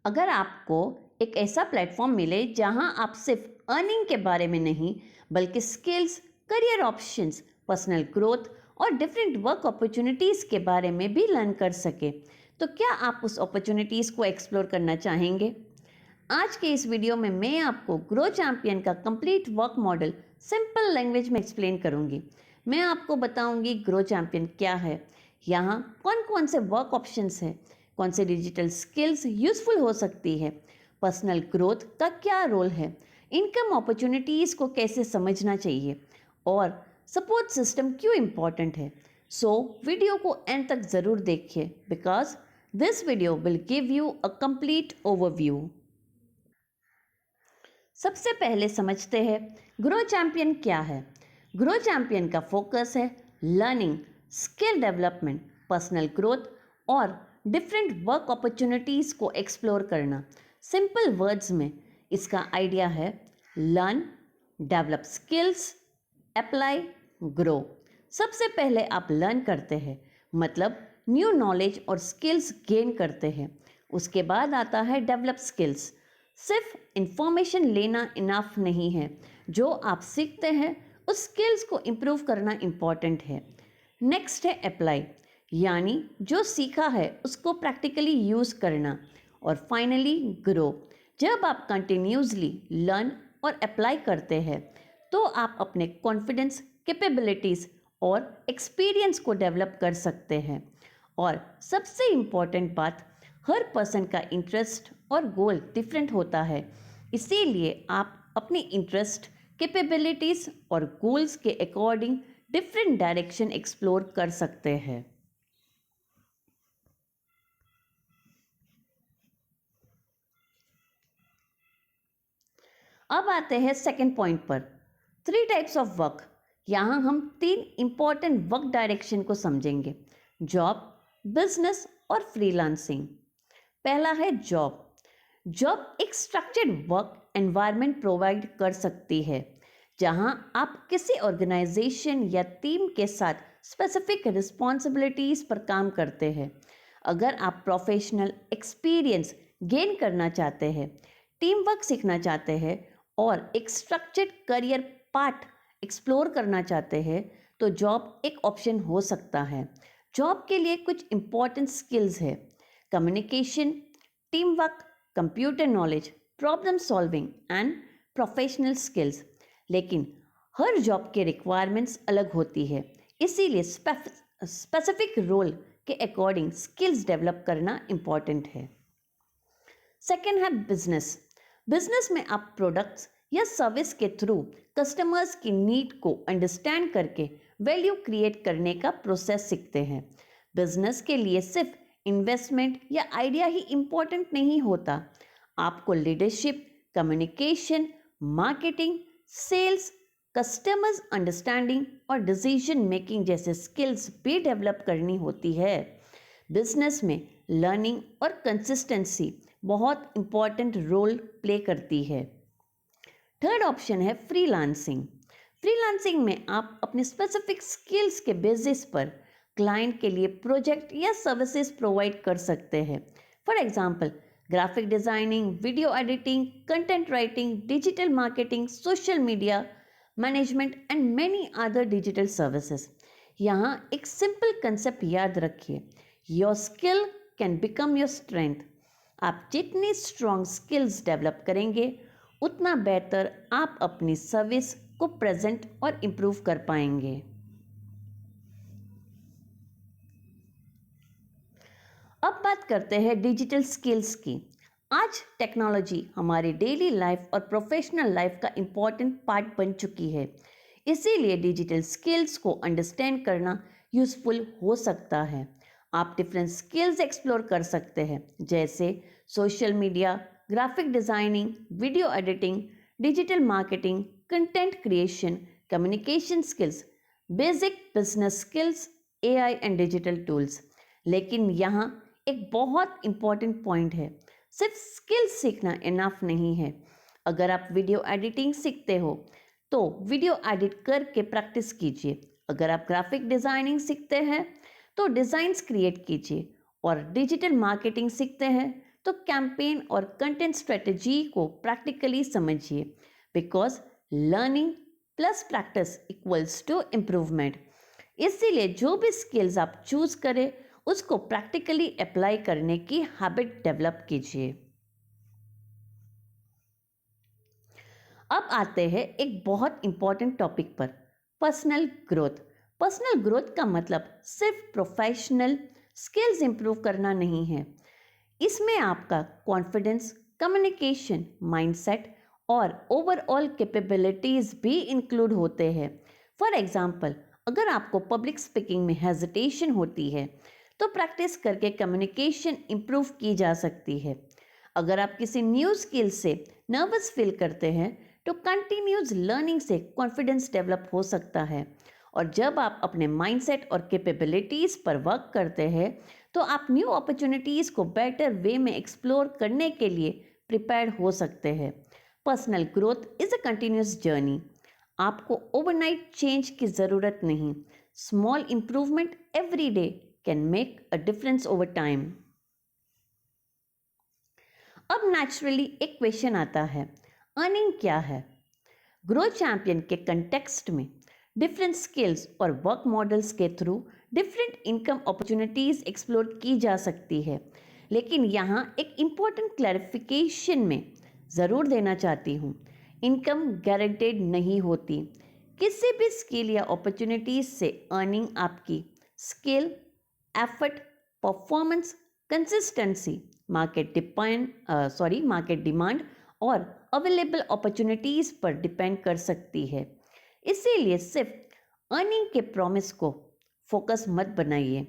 अगर आपको एक ऐसा प्लेटफॉर्म मिले जहां आप सिर्फ अर्निंग के बारे में नहीं बल्कि skills, career options, personal growth और डिफरेंट वर्क अपॉर्चुनिटीज़ के बारे में भी लर्न कर सके, तो क्या आप उस अपॉर्चुनिटीज़ को एक्सप्लोर करना चाहेंगे? आज के इस वीडियो में मैं आपको ग्रो चैंपियन का complete work model simple language में एक्सप्लेन करूंगी। मैं आपको बताऊंगी ग्रो चैंपियन क्या है, यहाँ कौन कौन से वर्क ऑप्शंस हैं, कौन से डिजिटल स्किल्स यूजफुल हो सकती है, पर्सनल ग्रोथ का क्या रोल है, इनकम अपॉर्चुनिटीज़ को कैसे समझना चाहिए और सपोर्ट सिस्टम क्यों इम्पॉर्टेंट है। सो वीडियो को एंड तक ज़रूर देखिए because this video will give you a complete overview. सबसे पहले समझते हैं ग्रो चैंपियन क्या है। ग्रो चैंपियन का फोकस है learning, skill development, personal growth और डिफरेंट वर्क अपॉर्चुनिटीज़ को एक्सप्लोर करना। सिंपल वर्ड्स में इसका आइडिया है learn, develop skills, apply, grow. सबसे पहले आप लर्न करते हैं, मतलब न्यू नॉलेज और स्किल्स गेन करते हैं। उसके बाद आता है डेवलप स्किल्स। सिर्फ इंफॉर्मेशन लेना इनफ नहीं है, जो आप सीखते हैं उस स्किल्स को इम्प्रूव करना इम्पॉर्टेंट है। नेक्स्ट है अप्लाई, यानी जो सीखा है उसको प्रैक्टिकली यूज़ करना। और फाइनली ग्रो, जब आप कंटिन्यूसली लर्न और अप्लाई करते हैं तो आप अपने कॉन्फिडेंस, कैपेबिलिटीज़ और एक्सपीरियंस को डेवलप कर सकते हैं। और सबसे इम्पॉर्टेंट बात, हर पर्सन का इंटरेस्ट और गोल डिफरेंट होता है, इसीलिए आप अपनी इंटरेस्ट, कैपेबिलिटीज़ और गोल्स के अकॉर्डिंग डिफरेंट डायरेक्शन एक्सप्लोर कर सकते हैं। अब आते हैं सेकंड पॉइंट पर, 3 टाइप्स ऑफ वर्क। यहाँ हम 3 इंपॉर्टेंट वर्क डायरेक्शन को समझेंगे, जॉब, बिजनेस और फ्रीलांसिंग। पहला है जॉब। जॉब एक स्ट्रक्चर्ड वर्क एनवायरनमेंट प्रोवाइड कर सकती है, जहां आप किसी ऑर्गेनाइजेशन या टीम के साथ स्पेसिफिक रिस्पॉन्सिबिलिटीज़ पर काम करते हैं। अगर आप प्रोफेशनल एक्सपीरियंस गेन करना चाहते हैं, टीम वर्क सीखना चाहते हैं और एक स्ट्रक्चर्ड करियर पाथ एक्सप्लोर करना चाहते हैं, तो जॉब एक ऑप्शन हो सकता है। जॉब के लिए कुछ इंपॉर्टेंट स्किल्स है: communication, team work, computer knowledge, problem solving and professional skills. लेकिन हर जॉब के रिक्वायरमेंट्स अलग होती है, इसीलिए स्पेसिफिक रोल के अकॉर्डिंग स्किल्स डेवलप करना इम्पॉर्टेंट है। सेकेंड है बिजनेस। बिजनेस में आप प्रोडक्ट्स या सर्विस के थ्रू कस्टमर्स की नीड को अंडरस्टैंड करके वैल्यू क्रिएट करने का प्रोसेस सीखते हैं। बिजनेस के लिए सिर्फ इन्वेस्टमेंट या आइडिया ही इम्पोर्टेंट नहीं होता, आपको leadership, communication, marketing, sales, customers understanding और डिसीजन मेकिंग जैसे स्किल्स भी डेवलप करनी होती है। बिजनेस में लर्निंग और कंसिस्टेंसी बहुत इंपॉर्टेंट रोल प्ले करती है। थर्ड ऑप्शन है फ्रीलांसिंग। फ्रीलांसिंग में आप अपने स्पेसिफिक स्किल्स के बेसिस पर क्लाइंट के लिए प्रोजेक्ट या सर्विसेज प्रोवाइड कर सकते हैं। For example, graphic designing, video editing, content writing, digital marketing, social media management and many other digital services. यहाँ एक सिंपल कंसेप्ट याद रखिए, your skill can become your strength. आप जितनी स्ट्रॉन्ग स्किल्स डेवलप करेंगे, उतना बेहतर आप अपनी सर्विस को प्रेजेंट और इम्प्रूव कर पाएंगे। अब बात करते हैं डिजिटल स्किल्स की। आज टेक्नोलॉजी हमारी डेली लाइफ और प्रोफेशनल लाइफ का इम्पॉर्टेंट पार्ट बन चुकी है, इसीलिए डिजिटल स्किल्स को अंडरस्टैंड करना यूज़फुल हो सकता है। आप डिफरेंट स्किल्स एक्सप्लोर कर सकते हैं, जैसे social media, graphic designing, video editing, digital marketing, content creation, communication skills, basic business skills, AI and digital tools. लेकिन यहाँ एक बहुत इम्पॉर्टेंट पॉइंट है, सिर्फ स्किल्स सीखना इनफ नहीं है। अगर आप वीडियो एडिटिंग सीखते हो तो वीडियो एडिट करके प्रैक्टिस कीजिए। अगर आप ग्राफिक डिज़ाइनिंग सीखते हैं तो डिज़ाइंस क्रिएट कीजिए। और डिजिटल मार्केटिंग सीखते हैं तो कैंपेन और कंटेंट स्ट्रेटजी को प्रैक्टिकली समझिए, because learning plus practice equals to improvement. इसीलिए जो भी स्किल्स आप चूज करें उसको प्रैक्टिकली अप्लाई करने की हैबिट डेवलप कीजिए। अब आते हैं एक बहुत इंपॉर्टेंट टॉपिक पर, पर्सनल ग्रोथ। पर्सनल ग्रोथ का मतलब सिर्फ प्रोफेशनल स्किल्स इंप्रूव करना नहीं है। इसमें आपका कॉन्फिडेंस, कम्युनिकेशन, माइंडसेट और ओवरऑल कैपेबिलिटीज भी इंक्लूड होते हैं। फॉर एग्जाम्पल, अगर आपको पब्लिक स्पीकिंग में हेजिटेशन होती है तो प्रैक्टिस करके कम्युनिकेशन इंप्रूव की जा सकती है। अगर आप किसी न्यू स्किल से नर्वस फील करते हैं तो कंटिन्यूस लर्निंग से कॉन्फिडेंस डेवलप हो सकता है। और जब आप अपने माइंडसेट और कैपेबिलिटीज़ पर वर्क करते हैं तो आप न्यू अपॉर्चुनिटीज़ को बेटर वे में एक्सप्लोर करने के लिए प्रिपेयर्ड हो सकते हैं। Personal growth is a continuous journey. आपको ओवरनाइट चेंज की ज़रूरत नहीं। Small improvement every day can make a difference over time. अब नेचुरली एक क्वेश्चन आता है, अर्निंग क्या है? ग्रो चैंपियन के कंटेक्स्ट में डिफरेंट स्किल्स और वर्क मॉडल्स के through different income opportunities explore की जा सकती है। लेकिन यहाँ एक इम्पॉर्टेंट क्लैरिफिकेशन में ज़रूर देना चाहती हूँ, इनकम गारंटेड नहीं होती। किसी भी स्किल या अपॉर्चुनिटीज से अर्निंग आपकी skill, effort, performance, consistency, market demand और अवेलेबल अपॉर्चुनिटीज़ पर डिपेंड कर सकती है। इसीलिए सिर्फ अर्निंग के प्रॉमिस को फोकस मत बनाइए।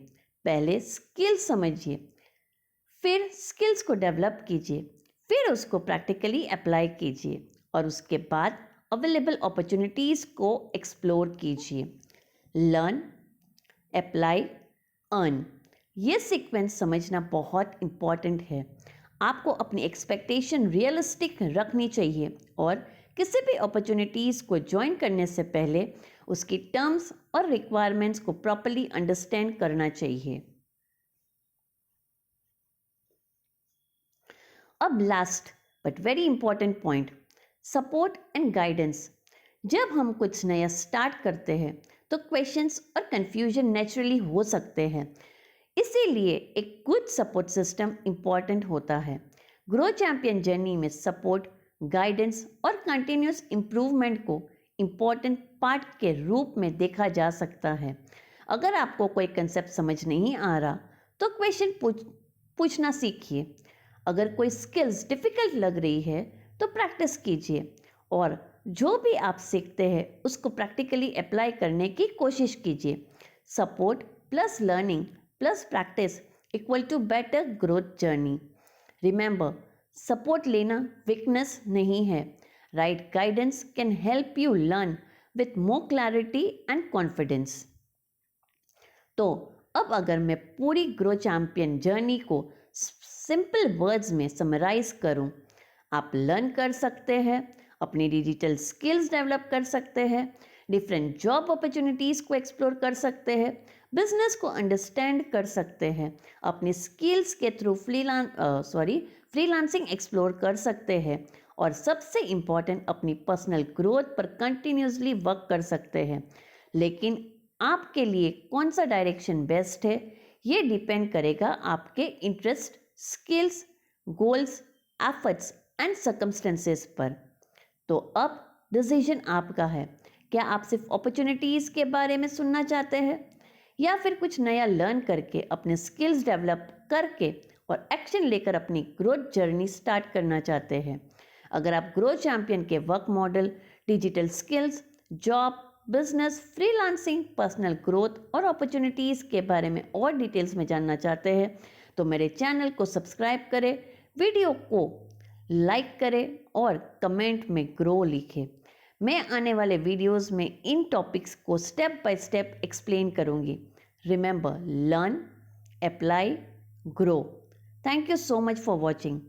पहले स्किल समझिए, फिर स्किल्स को डेवलप कीजिए, फिर उसको प्रैक्टिकली अप्लाई कीजिए और उसके बाद अवेलेबल अपॉर्चुनिटीज़ को एक्सप्लोर कीजिए। लर्न, अप्लाई, अर्न, ये सीक्वेंस समझना बहुत इम्पॉर्टेंट है। आपको अपनी एक्सपेक्टेशन रियलिस्टिक रखनी चाहिए और किसी भी अपॉर्चुनिटीज़ को ज्वाइन करने से पहले उसकी टर्म्स और रिक्वायरमेंट्स को प्रॉपर्ली अंडरस्टैंड करना चाहिए। अब last but very important point, support and guidance. जब हम कुछ नया स्टार्ट करते हैं तो क्वेश्चंस और कंफ्यूजन नेचुरली हो सकते हैं। इसीलिए एक गुड सपोर्ट सिस्टम इम्पॉर्टेंट होता है। ग्रो चैंपियन जर्नी में सपोर्ट, गाइडेंस और कंटिन्यूस इम्प्रूवमेंट को इम्पॉर्टेंट पार्ट के रूप में देखा जा सकता है। अगर आपको कोई कंसेप्ट समझ नहीं आ रहा तो क्वेश्चन पूछना सीखिए। अगर कोई स्किल्स डिफ़िकल्ट लग रही है तो प्रैक्टिस कीजिए और जो भी आप सीखते हैं उसको प्रैक्टिकली अप्लाई करने की कोशिश कीजिए। Support plus learning plus practice equal to better growth journey. Remember, support लेना वीकनेस नहीं है। Right guidance can help you learn with more clarity and confidence. तो अब अगर मैं पूरी ग्रो चैंपियन जर्नी को सिंपल वर्ड्स में समराइज करूं, आप लर्न कर सकते हैं, अपनी डिजिटल स्किल्स डेवलप कर सकते हैं, डिफरेंट जॉब अपॉर्चुनिटीज़ को एक्सप्लोर कर सकते हैं, बिजनेस को अंडरस्टैंड कर सकते हैं, अपनी स्किल्स के थ्रू फ्रीलांसिंग एक्सप्लोर कर सकते हैं और सबसे इम्पॉर्टेंट अपनी पर्सनल ग्रोथ पर कंटिन्यूसली वर्क कर सकते हैं। लेकिन आपके लिए कौन सा डायरेक्शन बेस्ट है ये डिपेंड करेगा आपके interest, skills, goals, efforts and circumstances पर। तो अब डिसीजन आपका है। क्या आप सिर्फ अपॉर्चुनिटीज़ के बारे में सुनना चाहते हैं या फिर कुछ नया लर्न करके अपने स्किल्स डेवलप करके और एक्शन लेकर अपनी ग्रोथ जर्नी स्टार्ट करना चाहते हैं? अगर आप ग्रो चैंपियन के work model, digital skills, job, business, freelancing, personal growth और अपॉर्चुनिटीज़ के बारे में और डिटेल्स में जानना चाहते हैं तो मेरे चैनल को सब्सक्राइब करें, वीडियो को लाइक करें और कमेंट में ग्रो लिखें। मैं आने वाले वीडियोस में इन टॉपिक्स को स्टेप बाय स्टेप एक्सप्लेन करूंगी। Remember, learn, apply, grow. Thank you so much for watching.